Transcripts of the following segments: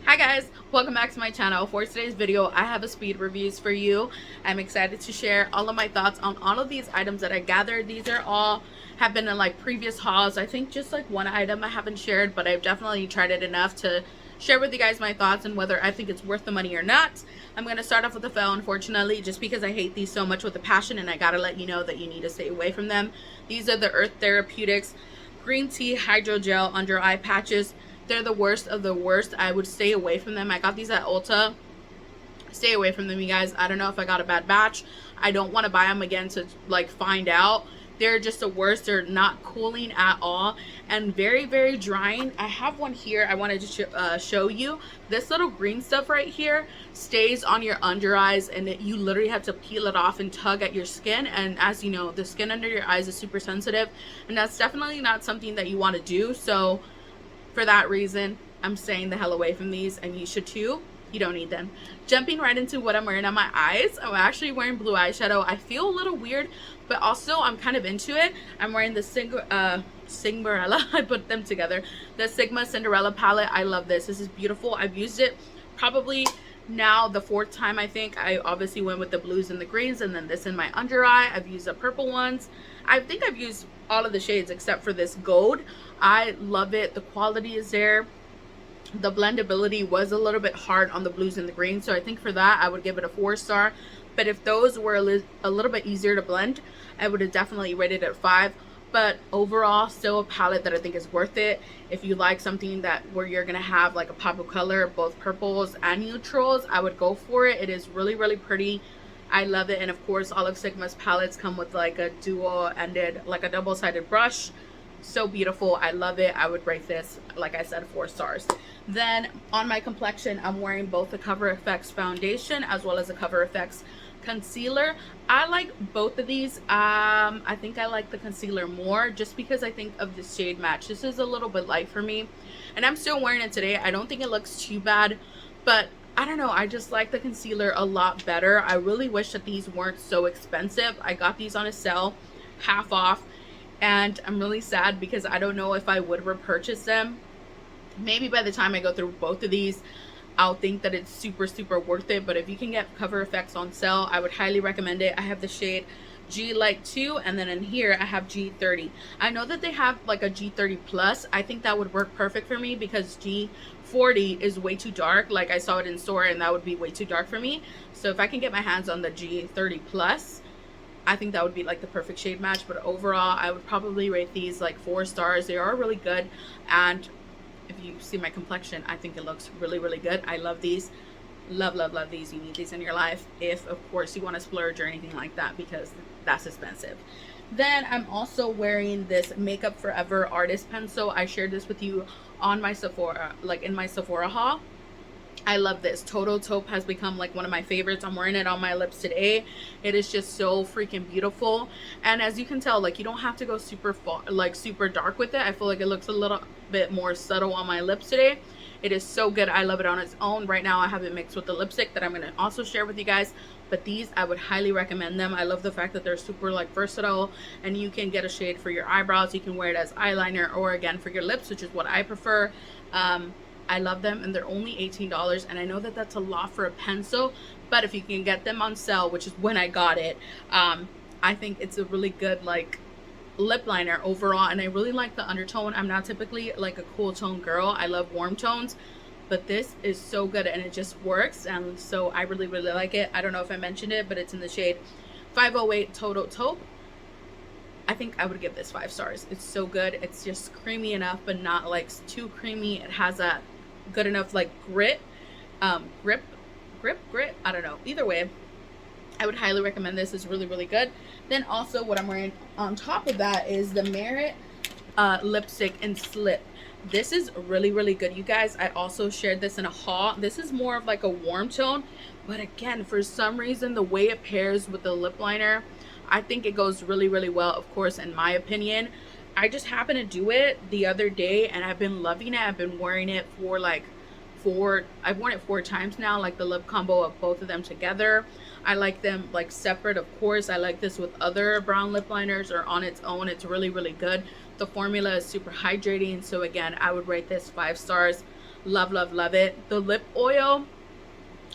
Hi guys, welcome back to my channel. For today's video, I have a speed reviews for you. I'm excited to share all of my thoughts on all of these items that I gathered. These are all have been in like previous hauls. I think just like one item I haven't shared, but I've definitely tried it enough to share with you guys my thoughts and whether I think it's worth the money or not. I'm going to start off with the fell, unfortunately, just because I hate these so much with a passion, and I gotta let you know that you need to stay away from them. These are the Earth Therapeutics Green Tea Hydrogel Under Eye Patches. They're the worst of the worst. I would stay away from them. I got these at Ulta. Stay away from them, you guys. I don't know if I got a bad batch. I don't want to buy them again to like find out. They're just the worst. They're not cooling at all and very, very drying. I have one here I wanted to show you. This little green stuff right here stays on your under eyes, and you literally have to peel it off and tug at your skin. And as you know, the skin under your eyes is super sensitive, and that's definitely not something that you want to do. So for that reason, I'm staying the hell away from these, and you should too. You don't need them. Jumping right into what I'm wearing on my eyes. I'm actually wearing blue eyeshadow. I feel a little weird, but also I'm kind of into it. I'm wearing the Cinderella. I put them together. The Sugma Cinderella palette. I love this. This is beautiful. I've used it probably now the 4th time, I think. I obviously went with the blues and the greens, and then this in my under eye. I've used the purple ones. I think I've used all of the shades except for this gold. I love it. The quality is there. The blendability was a little bit hard on the blues and the greens, so I think for that I would give it a 4-star. But if those were a little bit easier to blend, I would have definitely rated it 5. But overall, still a palette that I think is worth it. If you like something that where you're gonna have like a pop of color, both purples and neutrals, I would go for it. It is really, really pretty. I love it. And of course, all of Sigma's palettes come with like a dual-ended, like a double-sided brush. So beautiful. I love it. I would rate this, like I said, 4 stars. Then on my complexion, I'm wearing both the Cover FX foundation as well as the Cover FX concealer. I like both of these. I think I like the concealer more just because I think of the shade match. This is a little bit light for me, and I'm still wearing it today. I don't think it looks too bad, but I don't know, I just like the concealer a lot better. I really wish that these weren't so expensive. I got these on a sale, half off, and I'm really sad because I don't know if I would repurchase them. Maybe by the time I go through both of these, I'll think that it's super, super worth it. But if you can get Cover FX on sale, I would highly recommend it. I have the shade G Light 2, and then in here I have G30. I know that they have like a G30 Plus. I think that would work perfect for me because G40 is way too dark. Like I saw it in store, and that would be way too dark for me. So if I can get my hands on the G30 Plus, I think that would be like the perfect shade match. But overall, I would probably rate these like 4 stars. They are really good, and if you see my complexion, I think it looks really, really good. I love these. Love, love, love these. You need these in your life if, of course, you want to splurge or anything like that, because that's expensive. Then I'm also wearing this Makeup Forever Artist Pencil. I shared this with you on my Sephora, like in my Sephora haul. I love this. Total Taupe has become like one of my favorites. I'm wearing it on my lips today. It is just so freaking beautiful. And as you can tell, like you don't have to go super super dark with it. I feel like it looks a little bit more subtle on my lips today. It is so good. I love it on its own. Right now I have it mixed with the lipstick that I'm going to also share with you guys. But these, I would highly recommend them. I love the fact that they're super like versatile, and you can get a shade for your eyebrows. You can wear it as eyeliner, or again for your lips, which is what I prefer. I love them, and they're only $18, and I know that that's a lot for a pencil, but if you can get them on sale, which is when I got it, I think it's a really good like lip liner overall. And I really like the undertone. I'm not typically like a cool tone girl. I love warm tones, but this is so good, and it just works, and so I really, really like it. I don't know if I mentioned it, but it's in the shade 508 Total Taupe. I think I would give this 5 stars. It's so good. It's just creamy enough, but not like too creamy. It has a good enough like grit, grit. I don't know. Either way, I would highly recommend this. It's really, really good. Then also what I'm wearing on top of that is the Merit lipstick in Slip. This is really, really good, you guys. I also shared this in a haul. This is more of like a warm tone, but again, for some reason, the way it pairs with the lip liner, I think it goes really, really well, of course, in my opinion. I just happened to do it the other day, and I've been loving it. I've been wearing it for like I've worn it 4 times now, like the lip combo of both of them together. I like them like separate, of course. I like this with other brown lip liners or on its own. It's really, really good. The formula is super hydrating. So again, I would rate this 5 stars. Love, love, love it. The lip oil,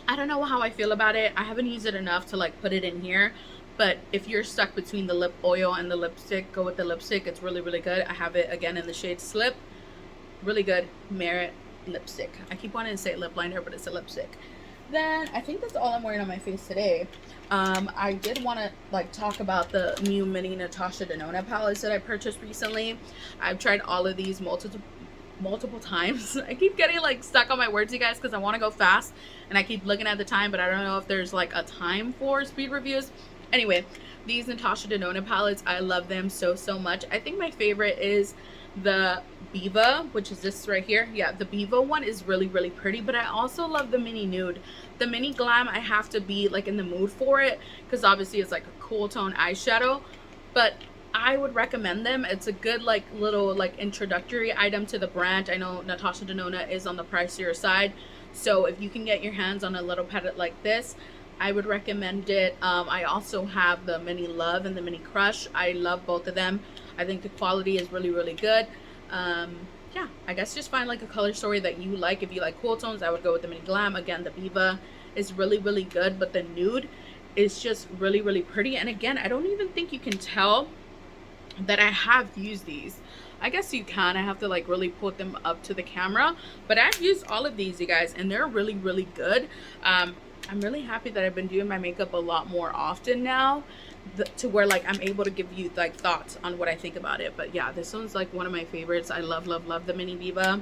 I don't know how I feel about it. I haven't used it enough to like put it in here, but if you're stuck between the lip oil and the lipstick, go with the lipstick. It's really, really good. I have it again in the shade Slip. Really good Merit lipstick. I keep wanting to say lip liner, but it's a lipstick. Then I think that's all I'm wearing on my face today. I did want to like talk about the new mini Natasha Denona palettes that I purchased recently. I've tried all of these multiple times. I keep getting like stuck on my words, you guys, because I want to go fast and I keep looking at the time, but I don't know if there's like a time for speed reviews. Anyway, these Natasha Denona palettes, I love them so much. I think my favorite is the Biba, which is this right here. Yeah, the Biba one is really, really pretty, but I also love the mini nude. The mini glam, I have to be like in the mood for it because obviously it's like a cool tone eyeshadow, but I would recommend them. It's a good like little like introductory item to the brand. I know Natasha Denona is on the pricier side, so if you can get your hands on a little palette like this, I would recommend it. I also have the mini Love and the mini Crush. I love both of them. I think the quality is really, really good. Yeah, I guess just find like a color story that you like. If you like cool tones, I would go with the mini Glam. Again, the Biba is really, really good, but the nude is just really, really pretty. And again, I don't even think you can tell that I have used these. I guess you can. I have to like really put them up to the camera, but I've used all of these, you guys, and they're really, really good. I'm really happy that I've been doing my makeup a lot more often now, to where like I'm able to give you like thoughts on what I think about it. But yeah, this one's like one of my favorites. I love, love, love the mini Biba.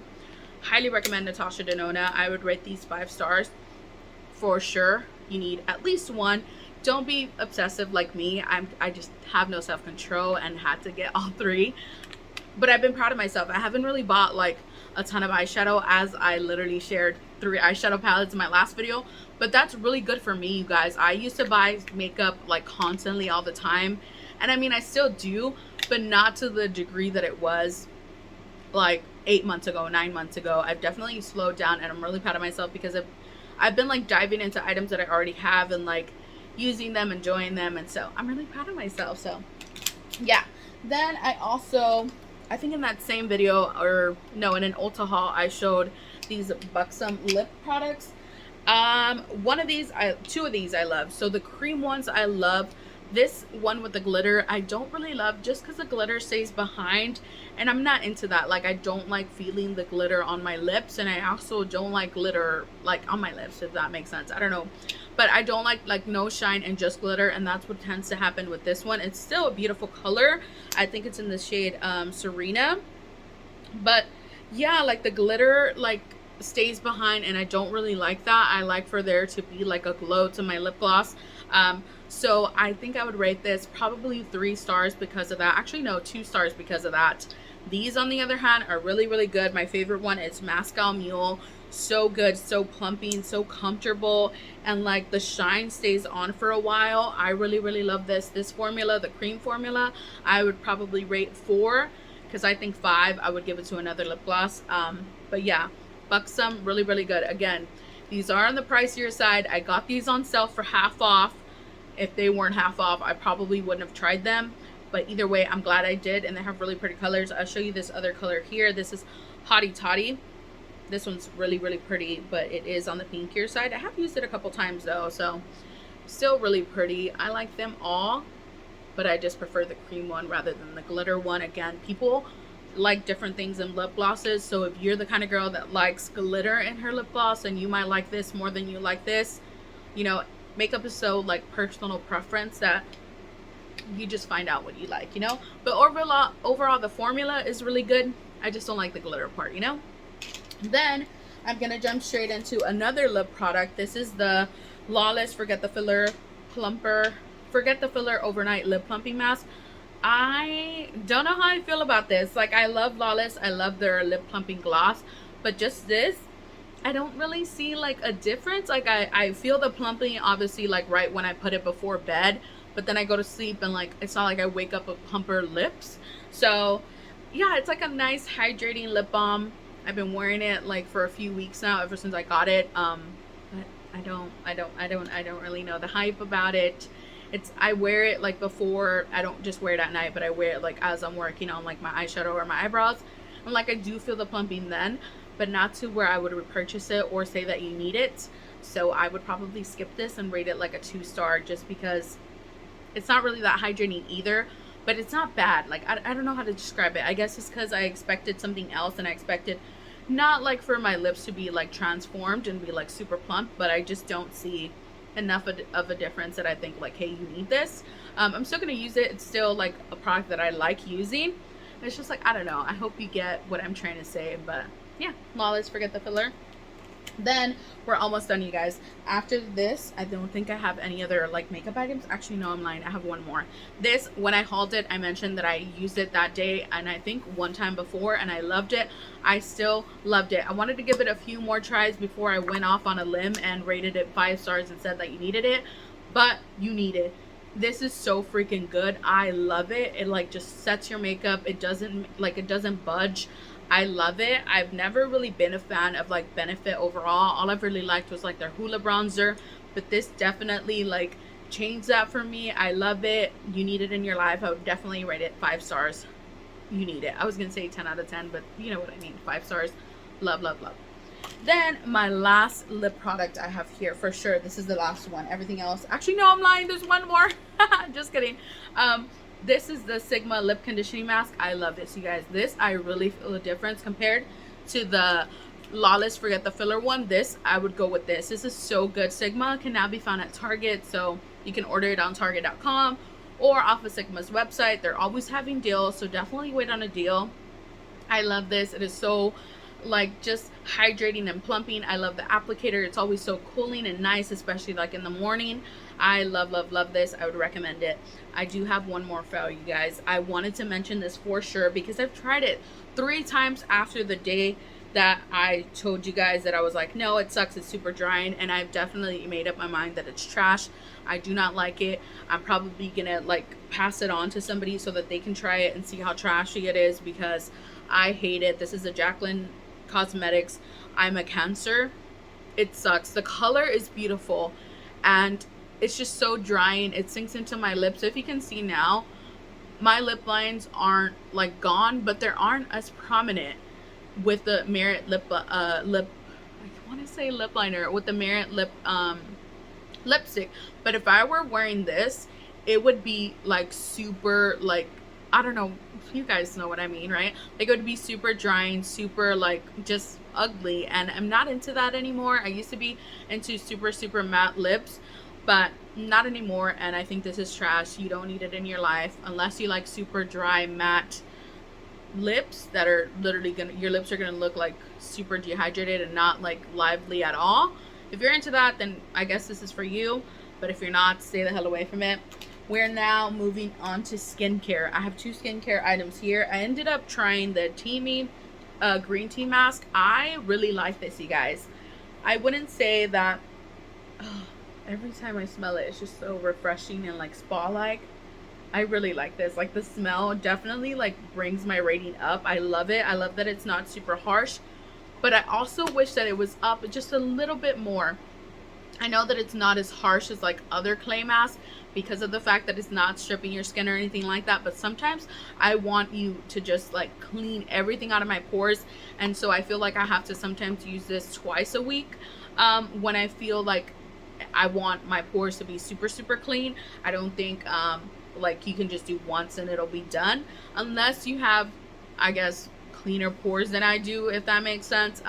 Highly recommend Natasha Denona. I would rate these 5 stars for sure. You need at least one. Don't be obsessive like me. I just have no self-control and had to get all 3. But I've been proud of myself. I haven't really bought like a ton of eyeshadow, as I literally shared 3 eyeshadow palettes in my last video, but that's really good for me, you guys. I used to buy makeup like constantly all the time, and I mean I still do, but not to the degree that it was like 8 months ago, 9 months ago. I've definitely slowed down, and I'm really proud of myself because I've been like diving into items that I already have and like using them, enjoying them, and so I'm really proud of myself. So yeah. Then I think in that same video, or no, in an Ulta haul, I showed these Buxom Lip Products. One of these, 2 of these I love. So the cream ones I love. This one with the glitter I don't really love, just because the glitter stays behind, and I'm not into that. Like, I don't like feeling the glitter on my lips, and I also don't like glitter like on my lips, if that makes sense. I don't know, but I don't like no shine and just glitter, and that's what tends to happen with this one. It's still a beautiful color. I think it's in the shade Serena, but yeah, like the glitter like stays behind, and I don't really like that. I like for there to be like a glow to my lip gloss. So I think I would rate this probably 3 stars because of that. Actually, no, 2 stars because of that. These, on the other hand, are really, really good. My favorite one is Mascal Mule. So good, so plumping, so comfortable, and like the shine stays on for a while. I really, really love this formula, the cream formula. I would probably rate 4, because I think 5 I would give it to another lip gloss. But yeah, Buxom, really, really good. Again, these are on the pricier side. I got these on sale for half off. If they weren't half off, I probably wouldn't have tried them, but either way, I'm glad I did. And they have really pretty colors. I'll show you this other color here. This is Potty Totty. This one's really, really pretty, but it is on the pinkier side. I have used it a couple times though, so still really pretty. I like them all, but I just prefer the cream one rather than the glitter one. Again, people like different things in lip glosses, so if you're the kind of girl that likes glitter in her lip gloss, and you might like this more than you like this, you know, makeup is so like personal preference that you just find out what you like, you know. But overall the formula is really good. I just don't like the glitter part, you know. Then I'm gonna jump straight into another lip product. This is the Lawless Forget the Filler Overnight Lip Plumping Mask. I don't know how I feel about this. Like, I love Lawless, I love their lip plumping gloss, but just this, I don't really see like a difference. Like, I feel the plumping obviously like right when I put it before bed, but then I go to sleep and like it's not like I wake up with plumper lips. So yeah, it's like a nice hydrating lip balm. I've been wearing it like for a few weeks now, ever since I got it. But I don't really know the hype about it. I wear it like before. I don't just wear it at night, but I wear it like as I'm working on like my eyeshadow or my eyebrows, and like I do feel the plumping then. but not to where I would repurchase it or say that you need it. So I would probably skip this and rate it like a 2-star, just because it's not really that hydrating either, but it's not bad. Like, I don't know how to describe it. I guess it's because I expected something else, and I expected not like for my lips to be like transformed and be like super plump, but I just don't see enough of a difference that I think like, hey, you need this. I'm still gonna use it. It's still like a product that I like using. It's just like, I don't know, I hope you get what I'm trying to say. But yeah, Lawless, forget the filler. Then we're almost done, you guys. After this, I don't think I have any other like makeup items. Actually, no, I'm lying. I have one more. This, when I hauled it, I mentioned that I used it that day, and I think one time before, and I loved it. I still loved it. I wanted to give it a few more tries before I went off on a limb and rated it 5 stars and said that you needed it, but you need it. This is so freaking good. I love it. It like just sets your makeup. It doesn't budge. I love it. I've never really been a fan of like Benefit overall. All I've really liked was like their Hula bronzer, but this definitely like changed that for me. I love it. You need it in your life. I would definitely rate it 5 stars. You need it. I was gonna say 10 out of 10, but you know what I mean. 5 stars. Love, love, love. Then my last lip product I have here, for sure, this is the last one. Everything else, actually no, I'm lying, there's one more. Just kidding. This is the Sugma lip conditioning mask. I love this, you guys. This, I really feel a difference compared to the Lawless forget the filler one. This, I would go with this. This is so good. Sugma can now be found at Target, so you can order it on target.com or off of Sugma's website. They're always having deals, so definitely wait on a deal. I love this. It is so like just hydrating and plumping. I love the applicator. It's always so cooling and nice, especially like in the morning. I love, love, love this. I would recommend it. I do have one more for you guys. I wanted to mention this for sure because I've tried it 3 times after the day that I told you guys that I was like, no, it sucks, it's super drying, and I've definitely made up my mind that it's trash. I do not like it. I'm probably gonna like pass it on to somebody so that they can try it and see how trashy it is, because I hate it. This is a Jacqueline Cosmetics I'm a Cancer. It sucks. The color is beautiful and it's just so drying. It sinks into my lips. So if you can see now, my lip lines aren't like gone, but they aren't as prominent with the Merit lip I want to say lip liner with the Merit lipstick. But if I were wearing this, it would be like super, like, I don't know, you guys know what I mean, right? Like, it would be super drying, super like just ugly, and I'm not into that anymore. I used to be into super matte lips, but not anymore, and I think this is trash. You don't need it in your life unless you like super dry matte lips that are literally gonna, your lips are gonna look like super dehydrated and not like lively at all. If you're into that, then I guess this is for you, but if you're not, stay the hell away from it. We're now moving on to skincare. I have 2 skincare items here. I ended up trying the Teami green tea mask. I really like this, you guys. I wouldn't say that every time I smell it, it's just so refreshing and like spa-like. I really like this. Like, the smell definitely like brings my rating up. I love it. I love that it's not super harsh, but I also wish that it was up just a little bit more. I know that it's not as harsh as like other clay masks because of the fact that it's not stripping your skin or anything like that, but sometimes I want you to just like clean everything out of my pores, and so I feel like I have to sometimes use this twice a week when I feel like I want my pores to be super clean. I don't think like you can just do once and it'll be done, unless you have, I guess, cleaner pores than I do, if that makes sense.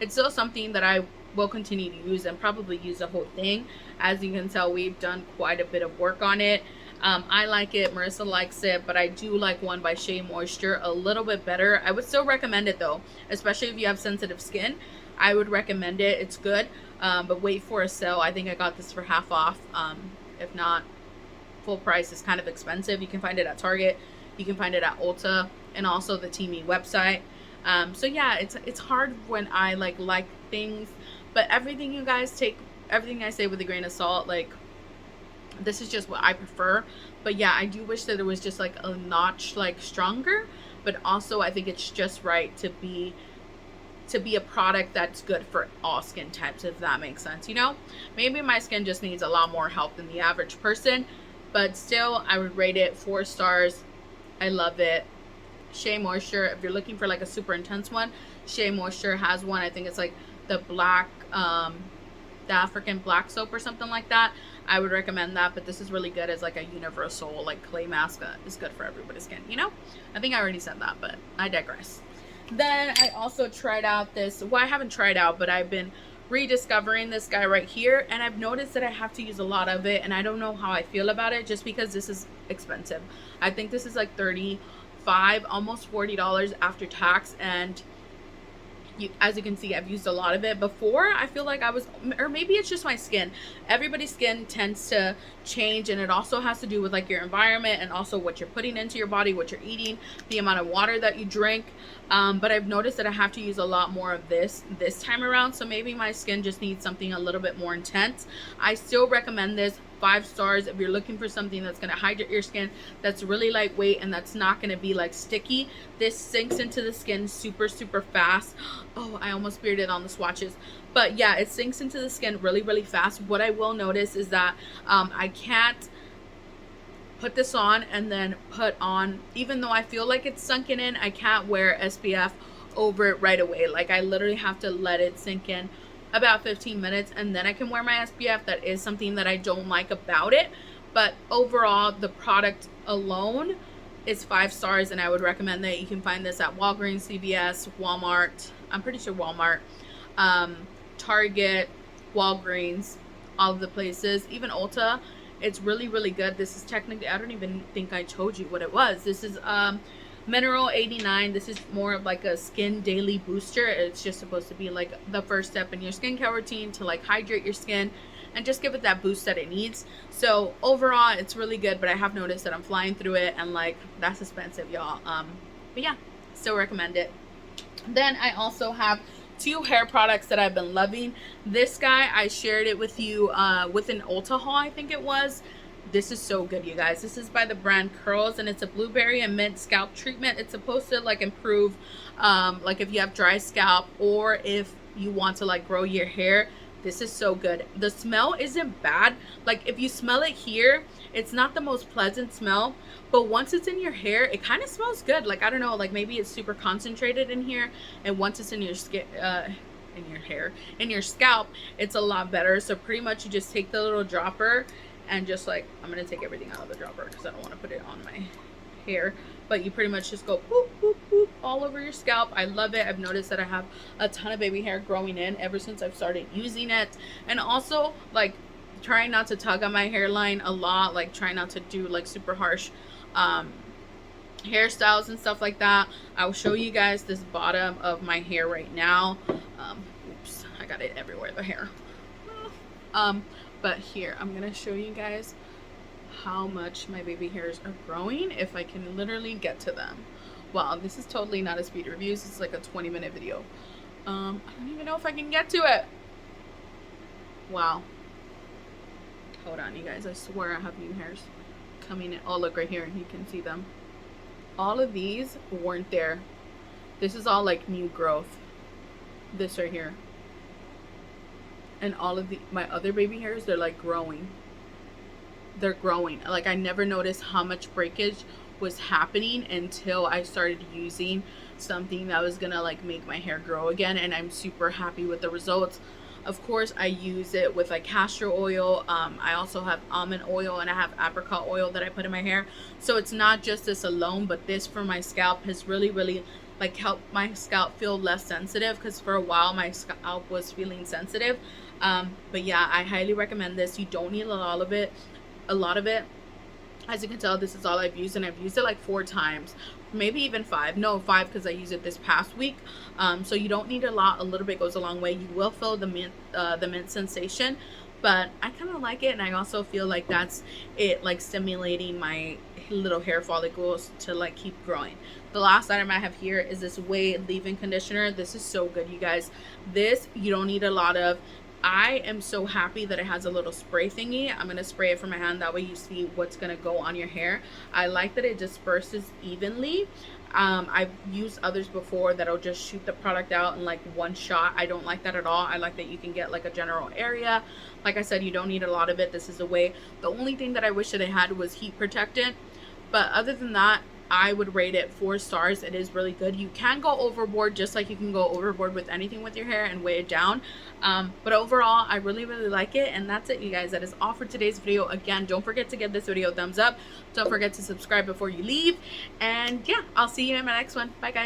It's still something that I will continue to use and probably use the whole thing. As you can tell, we've done quite a bit of work on it. I like it, Marissa likes it, but I do like one by Shea Moisture a little bit better. I would still recommend it though, especially if you have sensitive skin. I would recommend it. It's good, but wait for a sale. I think I got this for half off. If not full price, is kind of expensive. You can find it at Target, you can find it at Ulta, and also the Teami website. So yeah, it's hard when I like things, but everything, you guys, take everything I say with a grain of salt. Like, this is just what I prefer. But yeah, I do wish that it was just like a notch like stronger, but also I think it's just right to be a product that's good for all skin types, if that makes sense. You know, maybe my skin just needs a lot more help than the average person, but still I would rate it 4 stars. I love it. Shea Moisture, if you're looking for like a super intense one, Shea Moisture has one. I think it's like the black, the African black soap or something like that. I would recommend that, but this is really good as like a universal like clay mask that is good for everybody's skin, you know? I think I already said that, but I digress. Then I also tried out this, well, I haven't tried out, but I've been rediscovering this guy right here, and I've noticed that I have to use a lot of it, and I don't know how I feel about it just because this is expensive. I think this is like $35, almost $40 after tax, and as you can see, I've used a lot of it before. I feel like I was, or maybe it's just my skin. Everybody's skin tends to change, and it also has to do with like your environment and also what you're putting into your body, what you're eating, the amount of water that you drink. But I've noticed that I have to use a lot more of this time around, so maybe my skin just needs something a little bit more intense. I still recommend this. 5 stars if you're looking for something that's going to hydrate your skin, that's really lightweight, and that's not going to be like sticky. This sinks into the skin super fast. Oh, I almost speared it on the swatches, but yeah, it sinks into the skin really fast. What I will notice is that I can't put this on and then put on, even though I feel like it's sunken in, I can't wear SPF over it right away. Like I literally have to let it sink in about 15 minutes and then I can wear my SPF. That is something that I don't like about it, but overall the product alone is 5 stars, and I would recommend that. You can find this at Walgreens, CVS, Walmart, I'm pretty sure Walmart, Target, Walgreens, all of the places, even Ulta. It's really good. This is technically, I don't even think I told you what it was. This is Mineral 89. This is more of like a skin daily booster. It's just supposed to be like the first step in your skincare routine to like hydrate your skin and just give it that boost that it needs. So overall it's really good, but I have noticed that I'm flying through it, and like that's expensive, y'all. But yeah, still recommend it. Then I also have 2 hair products that I've been loving. This guy, I shared it with you with an Ulta haul, I think it was. This is so good, you guys. This is by the brand Curls, and it's a blueberry and mint scalp treatment. It's supposed to like improve like if you have dry scalp or if you want to like grow your hair. This is so good. The smell isn't bad. Like if you smell it here, it's not the most pleasant smell, but once it's in your hair, it kind of smells good. Like I don't know, like maybe it's super concentrated in here, and once it's in your skin, in your hair, in your scalp, it's a lot better. So pretty much you just take the little dropper and just like, I'm gonna take everything out of the dropper because I don't want to put it on my hair, but you pretty much just go boop boop boop all over your scalp. I love it. I've noticed that I have a ton of baby hair growing in ever since I've started using it, and also like trying not to tug on my hairline a lot, like trying not to do like super harsh hairstyles and stuff like that. I'll show you guys this bottom of my hair right now. Oops, I got it everywhere, the hair. But here, I'm gonna show you guys how much my baby hairs are growing, if I can literally get to them. Wow, this is totally not a speed review. This is like a 20-minute video. I don't even know if I can get to it. Wow. Hold on, you guys. I swear I have new hairs coming in. Oh, look right here. You can see them. All of these weren't there. This is all like new growth. This right here. And all of my other baby hairs, they're like growing. They're growing. Like I never noticed how much breakage was happening until I started using something that was gonna like make my hair grow again, and I'm super happy with the results. Of course, I use it with like castor oil. I also have almond oil, and I have apricot oil that I put in my hair. So it's not just this alone, but this for my scalp has really like helped my scalp feel less sensitive, because for a while my scalp was feeling sensitive. But yeah, I highly recommend this. You don't need a lot of it. As you can tell, this is all I've used, and I've used it like 4 times, maybe even 5. No, 5, because I used it this past week. So you don't need a lot. A little bit goes a long way. You will feel the mint sensation, but I kind of like it, and I also feel like that's it, like stimulating my little hair follicles to like keep growing. The last item I have here is this Ouai leave-in conditioner. This is so good, you guys. This you don't need a lot of. I am so happy that it has a little spray thingy. I'm gonna spray it from my hand, that way you see what's gonna go on your hair. I like that it disperses evenly. I've used others before that'll just shoot the product out in like one shot. I don't like that at all. I like that you can get like a general area. Like I said, you don't need a lot of it. This is Ouai. The only thing that I wish that it had was heat protectant, but other than that, I would rate it 4 stars. It is really good. You can go overboard, just like you can go overboard with anything with your hair and weigh it down. But overall, I really like it. And that's it, you guys. That is all for today's video. Again, don't forget to give this video a thumbs up. Don't forget to subscribe before you leave. And yeah, I'll see you in my next one. Bye, guys.